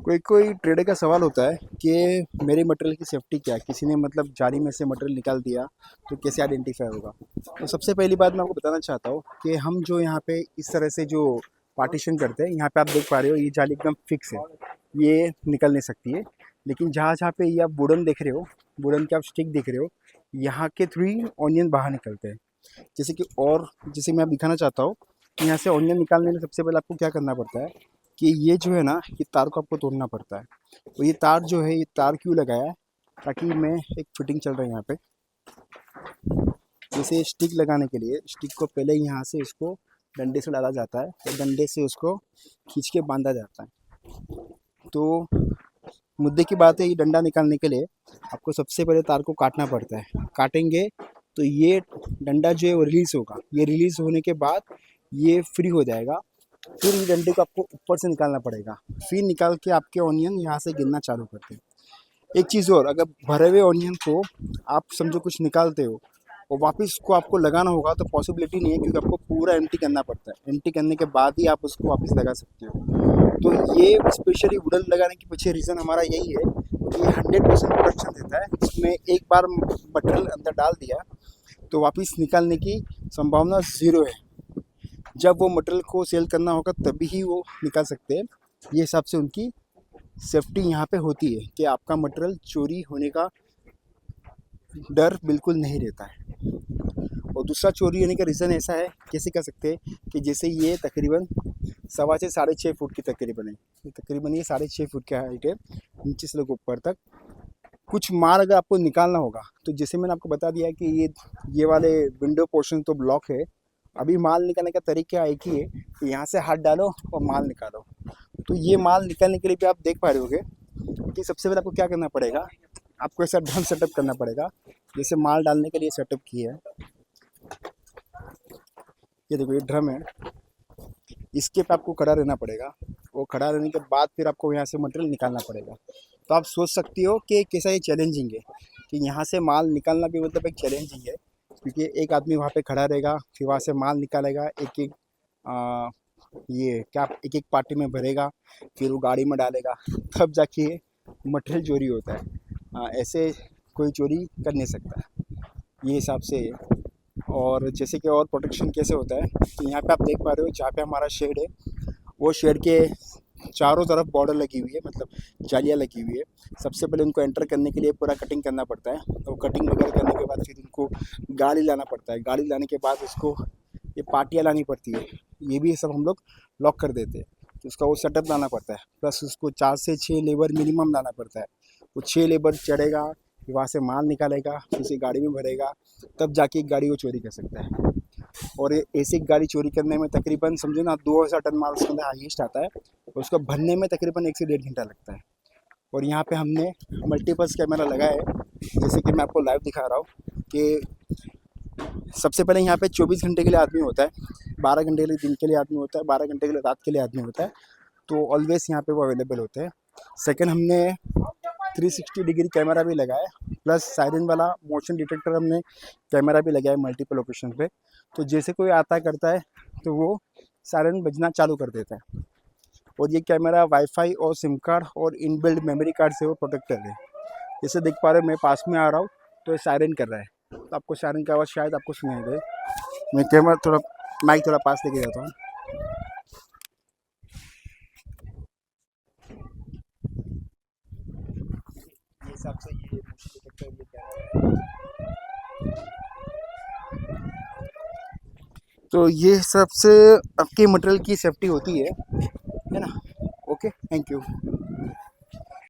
कोई कोई ट्रेडर का सवाल होता है कि मेरे मटेरियल की सेफ्टी क्या है, किसी ने मतलब जाली में से मटेरियल निकाल दिया तो कैसे आइडेंटिफाई होगा। तो सबसे पहली बात मैं आपको बताना चाहता हूँ कि हम जो यहाँ पे इस तरह से जो पार्टीशन करते हैं, यहाँ पे आप देख पा रहे हो ये जाली एकदम फिक्स है, ये निकल नहीं सकती है। लेकिन जहाँ जहाँ पे ये आप वुडन देख रहे हो, वुडन के आप स्टिक देख रहे हो, यहाँ के थ्रू ही ऑनियन बाहर निकलते हैं। जैसे कि और जैसे मैं आप दिखाना चाहता हूँ कि यहाँ से ऑनियन निकालने में सबसे पहले आपको क्या करना पड़ता है कि ये जो है ना, ये तार को आपको तोड़ना पड़ता है। तो ये तार जो है, ये तार क्यों लगाया है, ताकि मैं एक फिटिंग चल रहा है यहाँ पे, जैसे स्टिक लगाने के लिए स्टिक को पहले यहाँ से इसको डंडे से डाला जाता है, तो डंडे से उसको खींच के बांधा जाता है। तो मुद्दे की बात है, ये डंडा निकालने के लिए आपको सबसे पहले तार को काटना पड़ता है। काटेंगे तो ये डंडा जो है वो रिलीज़ होगा, ये रिलीज़ होने के बाद ये फ्री हो जाएगा। फिर ये डंडे को आपको ऊपर से निकालना पड़ेगा, फिर निकाल के आपके ऑनियन यहाँ से गिरना चालू करते हैं। एक चीज़ और, अगर भरे हुए ऑनियन को आप समझो कुछ निकालते हो और वापस उसको आपको लगाना होगा तो पॉसिबिलिटी नहीं है, क्योंकि आपको पूरा एम्प्टी करना पड़ता है। एम्प्टी करने के बाद ही आप उसको वापस लगा सकते हो। तो ये स्पेशली वुडन लगाने के पीछे रीज़न हमारा यही है कि ये 100% प्रोटेक्शन देता है। इसमें एक बार मटेरियल अंदर डाल दिया तो वापस निकालने की संभावना ज़ीरो है। जब वो मटेरियल को सेल करना होगा तभी ही वो निकाल सकते हैं। ये हिसाब से उनकी सेफ्टी यहाँ पे होती है कि आपका मटेरियल चोरी होने का डर बिल्कुल नहीं रहता है। और दूसरा चोरी होने का रीज़न ऐसा है, कैसे कह सकते हैं कि जैसे ये तकरीबन 6.25 से 6.5 फुट की तकरीबन है, तकरीबन ये 6.5 फुट की हाइट है, नीचे से लेकर ऊपर तक। कुछ माल अगर आपको निकालना होगा तो जैसे मैंने आपको बता दिया कि ये वाले विंडो पोर्शन तो ब्लॉक है। अभी माल निकालने का तरीका एक ही है कि यहाँ से हाथ डालो और माल निकालो। तो ये माल निकालने के लिए भी आप देख पा रहे होगे कि सबसे पहले आपको क्या करना पड़ेगा, आपको ऐसा ढंग सेटअप करना पड़ेगा। जैसे माल डालने के लिए सेटअप किया है, ये देखो ये ड्रम है, इसके पे आपको खड़ा रहना पड़ेगा। वो खड़ा रहने के बाद फिर आपको यहाँ से मटेरियल निकालना पड़ेगा। तो आप सोच सकती हो कि कैसा ये चैलेंजिंग है, कि यहाँ से माल निकालना भी मतलब एक चैलेंजिंग है, क्योंकि एक आदमी वहाँ पे खड़ा रहेगा, फिर वहाँ से माल निकालेगा, एक एक ये क्या एक एक पार्टी में भरेगा, फिर वो गाड़ी में डालेगा, तब जाके मटेरियल चोरी होता है। ऐसे कोई चोरी कर नहीं सकता, ये हिसाब से है। और जैसे कि और प्रोटेक्शन कैसे होता है, तो यहाँ पे आप देख पा रहे हो जहाँ पे हमारा शेड है, वो शेड के चारों तरफ बॉर्डर लगी हुई है, मतलब जालियाँ लगी हुई है। सबसे पहले उनको एंटर करने के लिए पूरा कटिंग करना पड़ता है। तो कटिंग वगैरह करने के बाद फिर उनको गाड़ी लाना पड़ता है। गाड़ी लाने के बाद उसको ये पार्टियाँ लानी पड़ती है, ये भी सब हम लोग लॉक कर देते हैं। तो उसका वो सेटअप लाना पड़ता है, प्लस उसको 4 से 6 लेबर मिनिमम लाना पड़ता है। वो 6 लेबर चढ़ेगा, फिर वहाँ से माल निकालेगा, फिर उसे गाड़ी में भरेगा, तब जाके एक गाड़ी वो चोरी कर सकता है। और ये ऐसी गाड़ी चोरी करने में तकरीबन समझो ना 2000 टन माल उसके अंदर हाईएस्ट आता है, और उसको भरने में तकरीबन 1 से 1.5 घंटा लगता है। और यहाँ पे हमने मल्टीपर्पज़ कैमरा लगाया है, जैसे कि मैं आपको लाइव दिखा रहा हूँ कि सबसे पहले यहाँ पे 24 घंटे के लिए आदमी होता है, 12 घंटे के लिए दिन के लिए आदमी होता है, 12 घंटे के लिए रात के लिए आदमी होता है। तो ऑलवेज़ यहाँ पे वो अवेलेबल होते हैं। सेकंड, हमने 360 डिग्री कैमरा भी लगाया, प्लस सायरन वाला मोशन डिटेक्टर हमने कैमरा भी लगाया मल्टीपल लोकेशन पे। तो जैसे कोई आता करता है तो वो सायरन बजना चालू कर देता है। और ये कैमरा वाईफाई और सिम कार्ड और इनबिल्ड मेमोरी कार्ड से वो प्रोटेक्टेड है। जैसे देख पा रहे हो मैं पास में आ रहा हूँ तो ये सायरन कर रहा है, तो आपको सायरन की आवाज़ शायद आपको सुनाई दे। मैं कैमरा थोड़ा माइक थोड़ा पास लेके जाता हूँ। ये हिसाब से ये मोशन डिटेक्टर ये कैमरा है। तो ये हिसाब से आपके मटेरियल की सेफ्टी होती है ना। Okay, thank you.